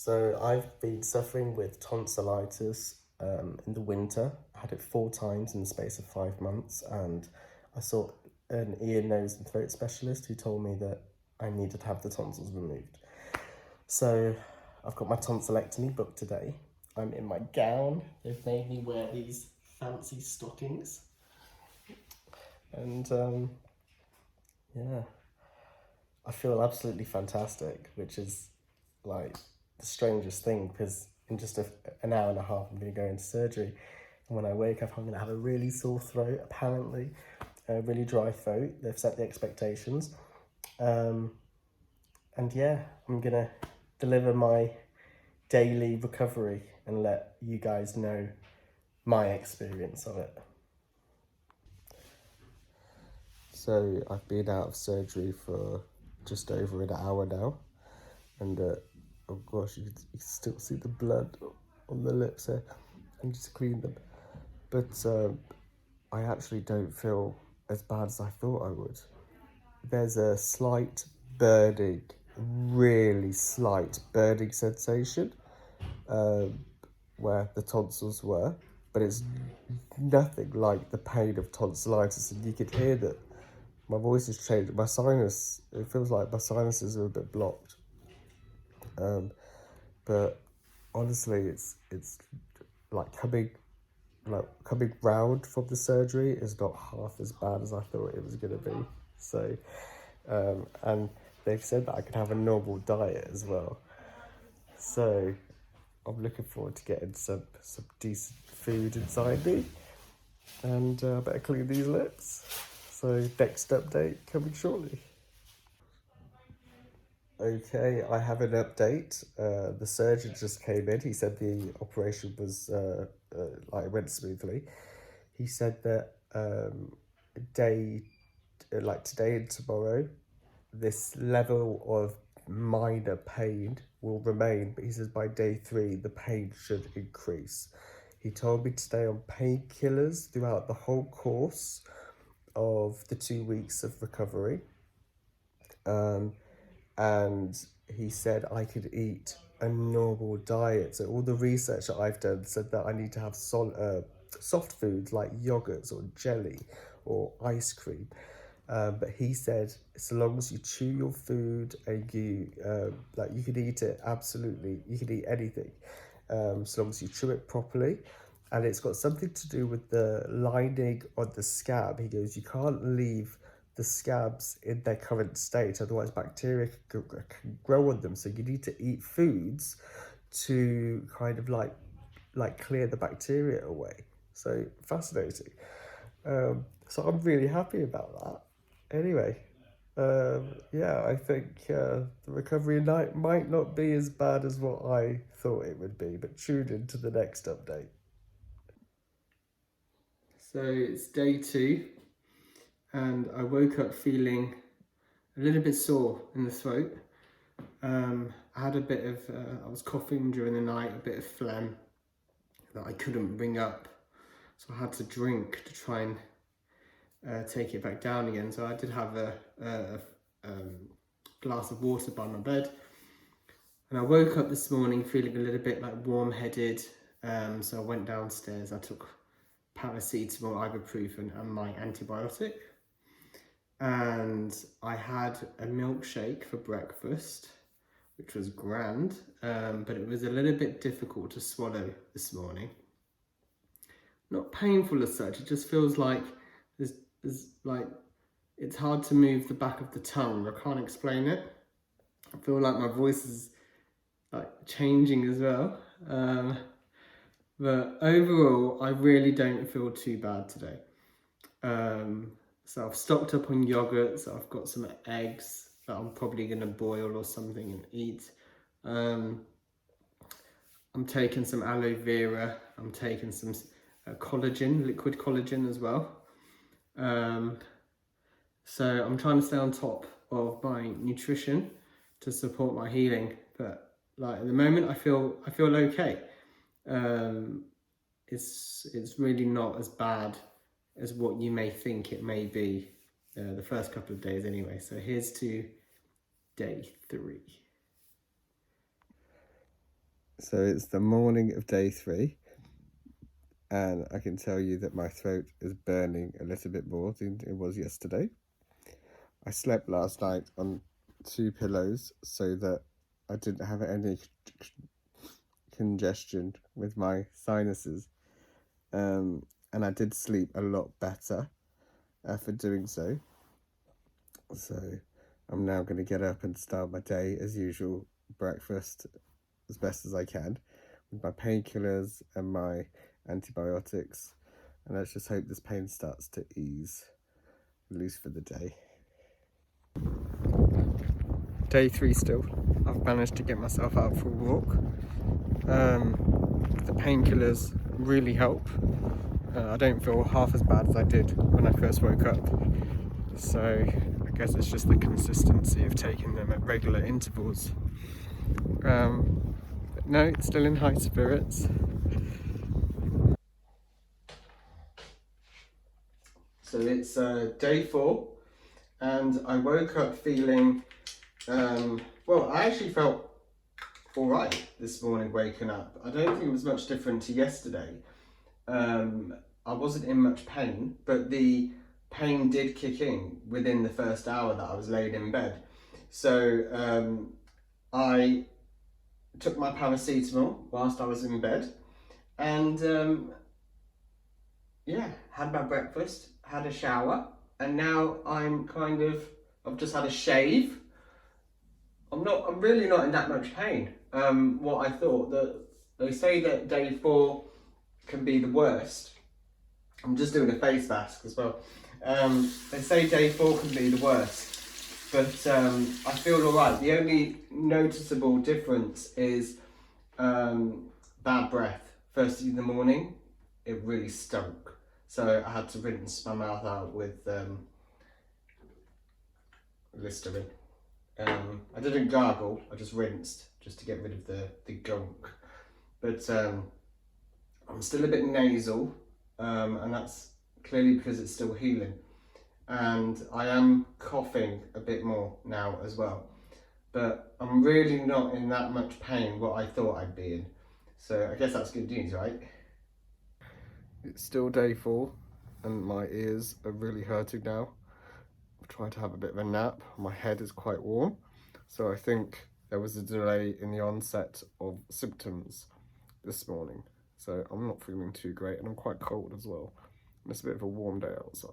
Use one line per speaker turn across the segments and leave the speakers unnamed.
So I've been suffering with tonsillitis in the winter. I had it 4 times in the space of 5 months, and I saw an ear, nose and throat specialist who told me that I needed to have the tonsils removed. So I've got my tonsilectomy booked today. I'm in my gown. They've made me wear these fancy stockings. And yeah, I feel absolutely fantastic, which is like the strangest thing, because in just an hour and a half I'm going to go into surgery, and when I wake up I'm going to have a really sore throat, apparently, a really dry throat. They've set the expectations, and yeah, I'm going to deliver my daily recovery and let you guys know my experience of it. So I've been out of surgery for just over an hour now, and oh gosh, you can still see the blood on the lips here. I need to clean them. But I actually don't feel as bad as I thought I would. There's a slight burning, really slight burning sensation where the tonsils were, but it's nothing like the pain of tonsillitis, and you could hear that my voice has changed. My sinus, it feels like my sinuses are a bit blocked. But honestly, it's like coming round from the surgery is not half as bad as I thought it was going to be. So, and they've said that I can have a normal diet as well. So I'm looking forward to getting some decent food inside me, and I better clean these lips. So next update coming shortly. Okay, I have an update. The surgeon just came in. He said the operation was like went smoothly. He said that like today and tomorrow, this level of minor pain will remain, but he says by day 3 the pain should increase. He told me to stay on painkillers throughout the whole course of the 2 weeks of recovery. And he said I could eat a normal diet. So all the research that I've done said that I need to have soft foods like yogurts or jelly or ice cream. But he said so long as you chew your food and you like you could eat it, absolutely, you could eat anything, so long as you chew it properly. And it's got something to do with the lining on the scab. He goes, you can't leave the scabs in their current state, otherwise bacteria can grow on them. So you need to eat foods to kind of like clear the bacteria away. So fascinating. So I'm really happy about that. Anyway, yeah, I think the recovery night might not be as bad as what I thought it would be, but tune in to the next update. So it's day 2, and I woke up feeling a little bit sore in the throat. I had a bit of, I was coughing during the night, a bit of phlegm that I couldn't bring up. So I had to drink to try and take it back down again. So I did have a glass of water by my bed. And I woke up this morning feeling a little bit like warm-headed. So I went downstairs, I took paracetemol, ibuprofen and my antibiotic. And I had a milkshake for breakfast, which was grand, but it was a little bit difficult to swallow this morning. Not painful as such, it just feels like there's like, it's hard to move the back of the tongue. I can't explain it. I feel like my voice is like changing as well. But overall, I really don't feel too bad today. So I've stocked up on yogurt, so I've got some eggs that I'm probably going to boil or something and eat. I'm taking some aloe vera, I'm taking some collagen, liquid collagen as well. So I'm trying to stay on top of my nutrition to support my healing, but like at the moment I feel okay. It's really not as bad as what you may think it may be the first couple of days anyway. So here's to day 3. So it's the morning of day 3, and I can tell you that my throat is burning a little bit more than it was yesterday. I slept last night on 2 pillows so that I didn't have any congestion with my sinuses, and I did sleep a lot better for doing so. So I'm now going to get up and start my day as usual, breakfast as best as I can with my painkillers and my antibiotics, and let's just hope this pain starts to ease, at least for the day. Day 3 still. I've managed to get myself out for a walk. The painkillers really help. I don't feel half as bad as I did when I first woke up, so I guess it's just the consistency of taking them at regular intervals. But no, it's still in high spirits. So it's day 4, and I woke up feeling, well, I actually felt all right this morning waking up. I don't think it was much different to yesterday. I wasn't in much pain, but the pain did kick in within the first hour that I was laid in bed. So I took my paracetemol whilst I was in bed, and yeah, had my breakfast, had a shower, and now I've just had a shave. I'm really not in that much pain. What I thought, that they say that day 4 can be the worst. I'm just doing a face mask as well. They say day 4 can be the worst, but I feel all right. The only noticeable difference is bad breath. First thing in the morning, it really stunk. So I had to rinse my mouth out with Listerine. I didn't gargle, I just rinsed, just to get rid of the gunk. But I'm still a bit nasal, and that's clearly because it's still healing. And I am coughing a bit more now as well. But I'm really not in that much pain what I thought I'd be in. So I guess that's good news, right? It's still day 4, and my ears are really hurting now. I've tried to have a bit of a nap. My head is quite warm, so I think there was a delay in the onset of symptoms this morning. So I'm not feeling too great, and I'm quite cold as well. And it's a bit of a warm day outside.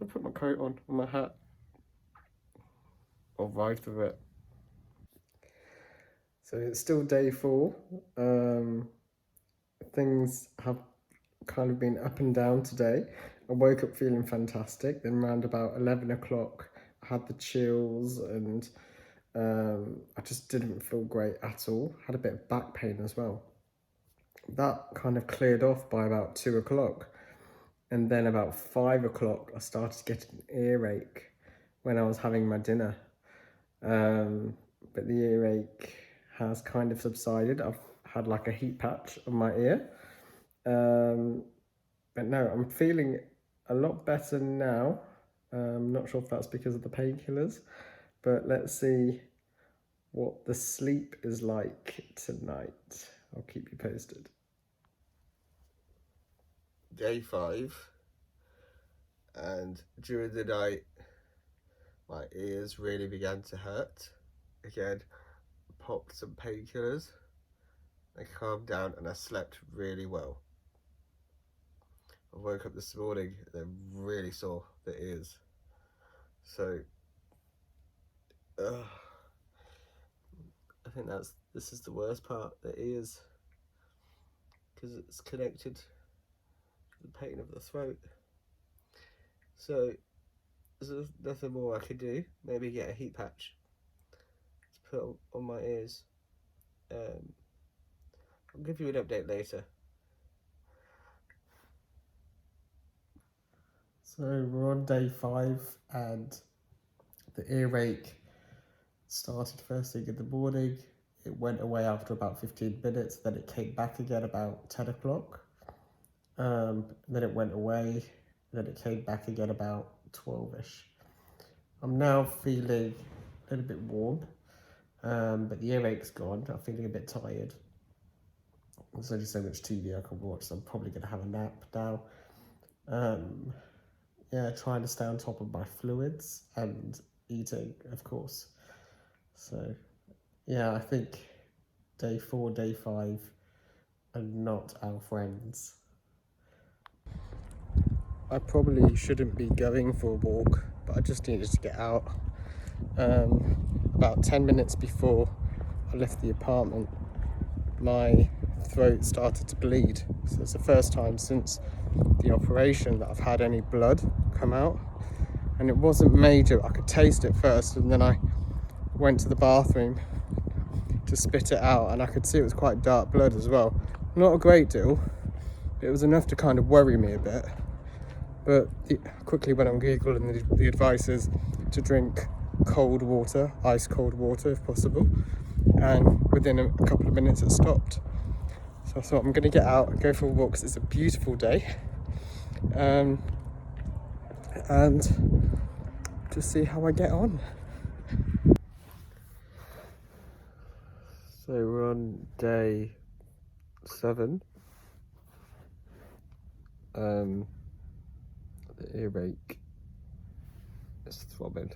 I'll put my coat on and my hat. I'll ride through it. So it's still day 4. Things have kind of been up and down today. I woke up feeling fantastic, then around about 11 o'clock I had the chills, and I just didn't feel great at all. Had a bit of back pain as well. That kind of cleared off by about 2 o'clock, and then about 5 o'clock I started getting earache when I was having my dinner, but the earache has kind of subsided. I've had like a heat patch on my ear. But no, I'm feeling a lot better now. I'm not sure if that's because of the painkillers, but let's see what the sleep is like tonight. I'll keep you posted. Day 5, and during the night, my ears really began to hurt. Again, popped some painkillers. I calmed down and I slept really well. I woke up this morning and I really saw the ears. So, I think this is the worst part, the ears, because it's connected to the pain of the throat. So, there's nothing more I could do. Maybe get a heat patch to put on my ears. I'll give you an update later. So we're on day 5, and the earache started first thing in the morning. It went away after about 15 minutes, then it came back again about 10 o'clock. Then it went away, then it came back again about 12ish. I'm now feeling a little bit warm. But the earache's gone. I'm feeling a bit tired. There's only so much TV I can watch, so I'm probably going to have a nap now. Yeah, trying to stay on top of my fluids and eating, of course. So, yeah, I think day 4, day 5 are not our friends. I probably shouldn't be going for a walk, but I just needed to get out. About 10 minutes before I left the apartment, my throat started to bleed. So it's the first time since the operation that I've had any blood come out, and it wasn't major. I could taste it first, and then I went to the bathroom to spit it out, and I could see it was quite dark blood as well. Not a great deal, but it was enough to kind of worry me a bit. But quickly went on Google, and the advice is to drink cold water, ice cold water if possible, and within a couple of minutes it stopped. So I thought I'm going to get out and go for a walk because it's a beautiful day, and just see how I get on. So we're on day 7. The earache is throbbing.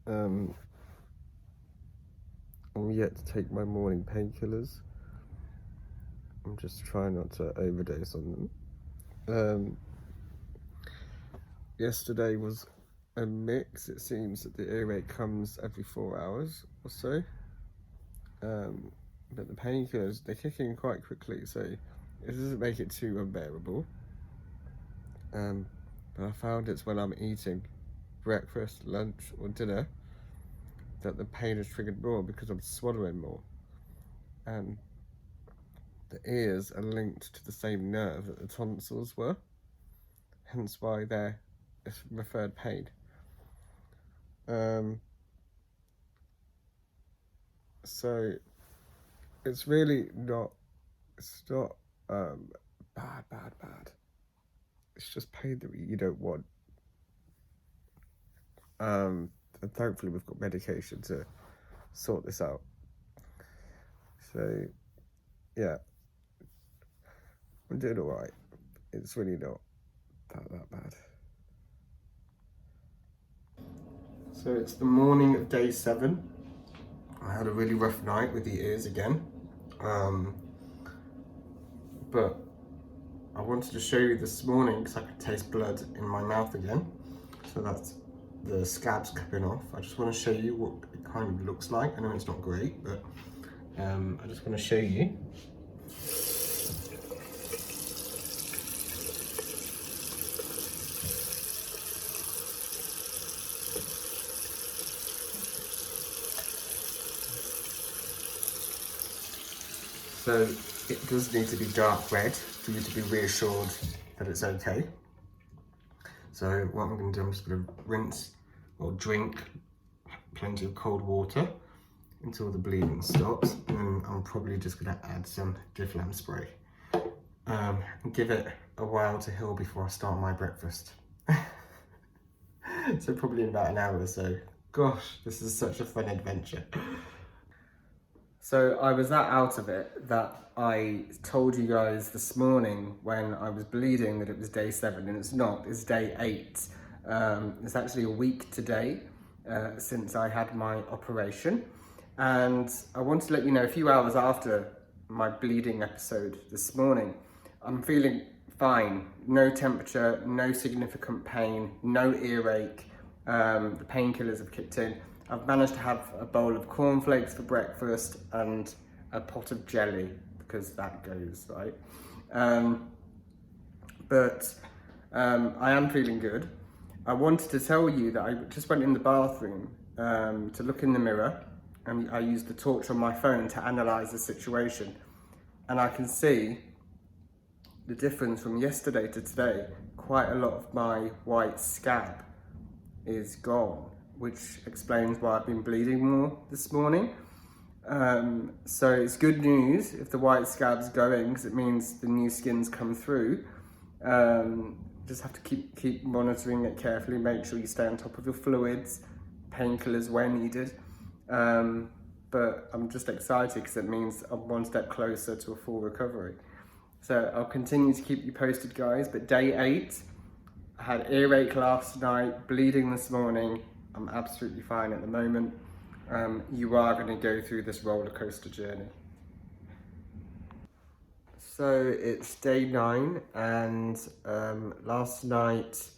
I'm yet to take my morning painkillers. I'm just trying not to overdose on them. Yesterday was a mix. It seems that the earache comes every 4 hours or so. But the painkillers, they kick in quite quickly, so it doesn't make it too unbearable. But I found it's when I'm eating breakfast, lunch or dinner that the pain is triggered more because I'm swallowing more. And the ears are linked to the same nerve that the tonsils were, hence why they're referred pain. So it's really not, bad. It's just pain that you don't want. And thankfully we've got medication to sort this out. So yeah, I'm doing all right. It's really not that bad. So it's the morning of day 7. I had a really rough night with the ears again. But I wanted to show you this morning because I could taste blood in my mouth again. So that's the scabs coming off. I just want to show you what it kind of looks like. I know it's not great, but I just want to show you. So it does need to be dark red for you to be reassured that it's okay. So what I'm going to do, I'm just going to rinse or drink plenty of cold water until the bleeding stops, and then I'm probably just going to add some Difflam spray and give it a while to heal before I start my breakfast. So probably in about an hour or so. Gosh, this is such a fun adventure. So I was that out of it that I told you guys this morning when I was bleeding that it was day 7, and it's not, it's day 8. It's actually a week today since I had my operation. And I wanted to let you know, a few hours after my bleeding episode this morning, I'm feeling fine. No temperature, no significant pain, no earache. The painkillers have kicked in. I've managed to have a bowl of cornflakes for breakfast and a pot of jelly, because that goes, right? But I am feeling good. I wanted to tell you that I just went in the bathroom to look in the mirror, and I used the torch on my phone to analyse the situation. And I can see the difference from yesterday to today. Quite a lot of my white scab is gone, which explains why I've been bleeding more this morning. So it's good news if the white scab's going, because it means the new skin's come through. Just have to keep monitoring it carefully, make sure you stay on top of your fluids, painkillers where needed. But I'm just excited because it means I'm one step closer to a full recovery. So I'll continue to keep you posted, guys. But day 8, I had earache last night, bleeding this morning. I'm absolutely fine at the moment. You are going to go through this roller coaster journey. So it's day 9, and last night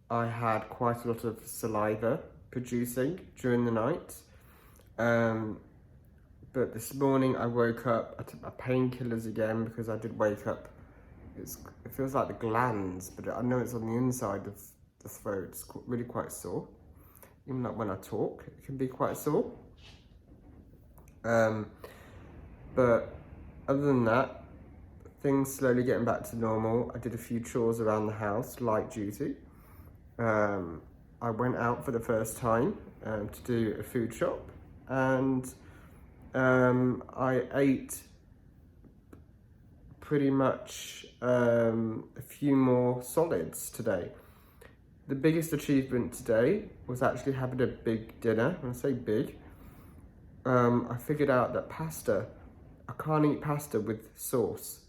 I had quite a lot of saliva producing during the night. But this morning I woke up, I took my painkillers again because I did wake up. It feels like the glands, but I know it's on the inside of the throat. It's really quite sore. Even like when I talk, it can be quite sore. But other than that, things slowly getting back to normal. I did a few chores around the house, light duty. I went out for the first time to do a food shop, and I ate pretty much a few more solids today. The biggest achievement today was actually having a big dinner. When I say big, I figured out that pasta, I can't eat pasta with sauce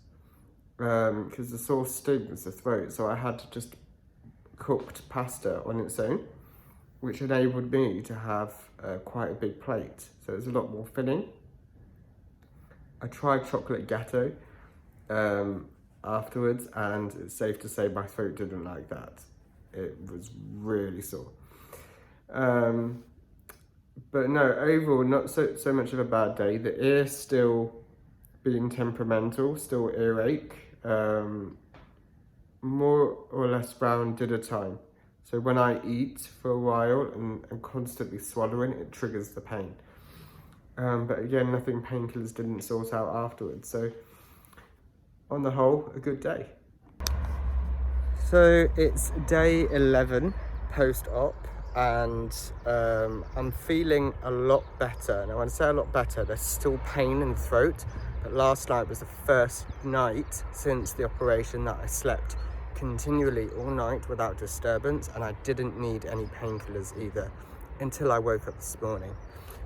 because the sauce stings the throat, so I had to just cooked pasta on its own, which enabled me to have quite a big plate, so it's a lot more filling. I tried chocolate gâteau afterwards, and it's safe to say my throat didn't like that. It was really sore. But no, overall, not so much of a bad day. The ear still being temperamental, still earache, more or less round dinner time. So when I eat for a while and constantly swallowing, it triggers the pain. But again, nothing painkillers didn't sort out afterwards. So on the whole, a good day. So it's day 11 post-op, and I'm feeling a lot better. Now when I say a lot better, there's still pain in the throat, but last night was the first night since the operation that I slept continually all night without disturbance, and I didn't need any painkillers either until I woke up this morning.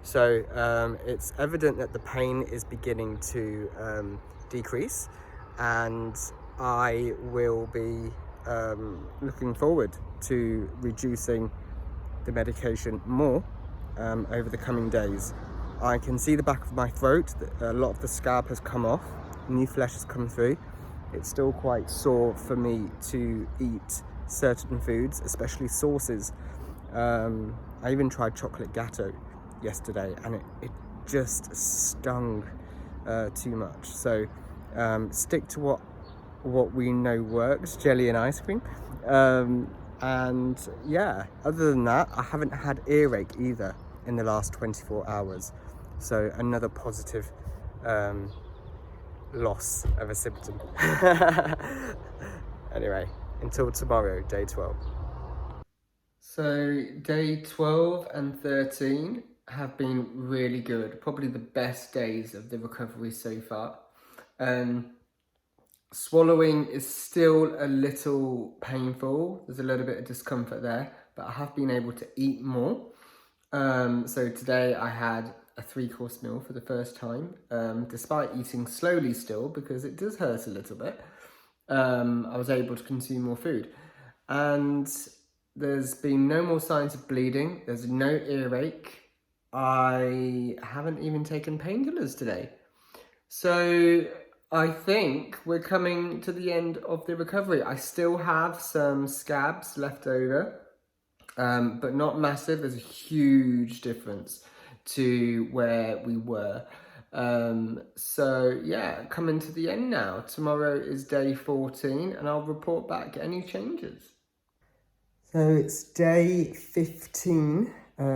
So it's evident that the pain is beginning to decrease, and I will be looking forward to reducing the medication more over the coming days. I can see the back of my throat, a lot of the scab has come off, new flesh has come through. It's still quite sore for me to eat certain foods, especially sauces. I even tried chocolate gâteau yesterday, and it just stung too much. So stick to what we know works, jelly and ice cream. And yeah, other than that, I haven't had earache either in the last 24 hours. So another positive loss of a symptom. Anyway, until tomorrow, day 12. So day 12 and 13 have been really good, probably the best days of the recovery so far. Swallowing is still a little painful, there's a little bit of discomfort there, but I have been able to eat more. So today I had a 3-course meal for the first time, despite eating slowly still, because it does hurt a little bit. I was able to consume more food, and there's been no more signs of bleeding, there's no earache. I haven't even taken painkillers today. So I think we're coming to the end of the recovery. I still have some scabs left over, but not massive. There's a huge difference to where we were. So yeah, coming to the end now. Tomorrow is day 14, and I'll report back any changes. So it's day 15,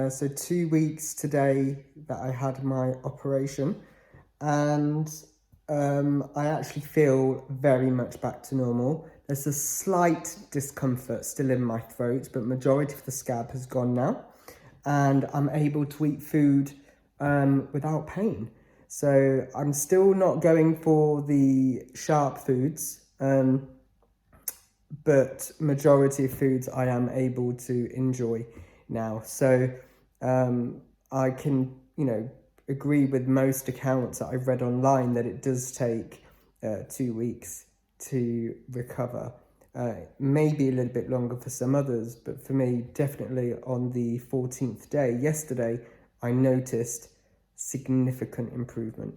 so 2 weeks today that I had my operation, and I actually feel very much back to normal. There's a slight discomfort still in my throat, but majority of the scab has gone now, and I'm able to eat food without pain. So I'm still not going for the sharp foods, but majority of foods I am able to enjoy now. So I can, agree with most accounts that I've read online that it does take 2 weeks to recover. Maybe a little bit longer for some others, but for me, definitely on the 14th day, yesterday, I noticed significant improvement.